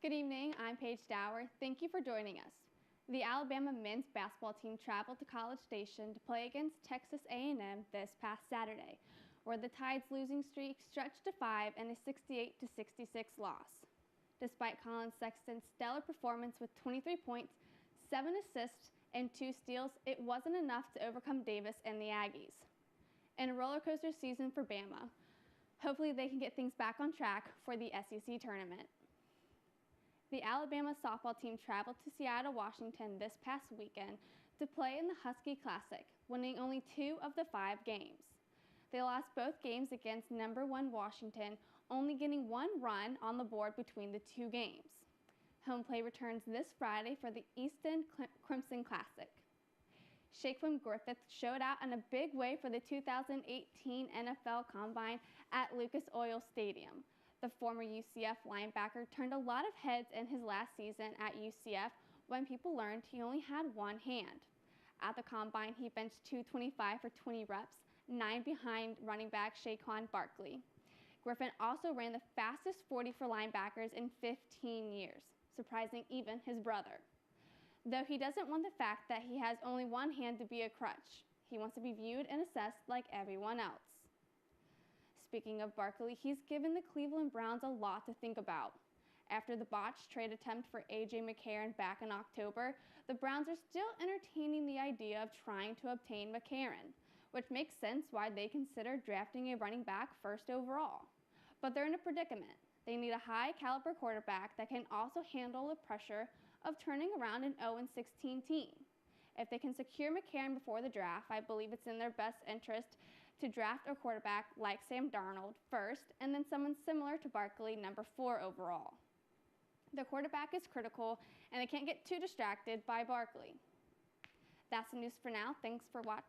Good evening, I'm Paige Dauer. Thank you for joining us. The Alabama men's basketball team traveled to College Station to play against Texas A&M this past Saturday, where the Tide's losing streak stretched to 5 and a 68-66 loss. Despite Colin Sexton's stellar performance with 23 points, 7 assists, and 2 steals, it wasn't enough to overcome Davis and the Aggies. In a roller coaster season for Bama, hopefully they can get things back on track for the SEC tournament. The Alabama softball team traveled to Seattle, Washington this past weekend to play in the Husky Classic, winning only 2 of the 5 games. They lost both games against number 1 Washington, only getting 1 run on the board between the 2 games. Home play returns this Friday for the Easton Crimson Classic. Shaquem Griffith showed out in a big way for the 2018 NFL Combine at Lucas Oil Stadium. The former UCF linebacker turned a lot of heads in his last season at UCF when people learned he only had 1 hand. At the Combine, he benched 225 for 20 reps, 9 behind running back Saquon Barkley. Griffin also ran the fastest 40 for linebackers in 15 years, surprising even his brother. Though he doesn't want the fact that he has only 1 hand to be a crutch. He wants to be viewed and assessed like everyone else. Speaking of Barkley, he's given the Cleveland Browns a lot to think about. After the botched trade attempt for A.J. McCarron back in October, the Browns are still entertaining the idea of trying to obtain McCarron, which makes sense why they consider drafting a running back first overall. But they're in a predicament. They need a high-caliber quarterback that can also handle the pressure of turning around an 0-16 team. If they can secure McCarron before the draft, I believe it's in their best interest to draft a quarterback like Sam Darnold first, and then someone similar to Barkley, number 4 overall. The quarterback is critical, and they can't get too distracted by Barkley. That's the news for now. Thanks for watching.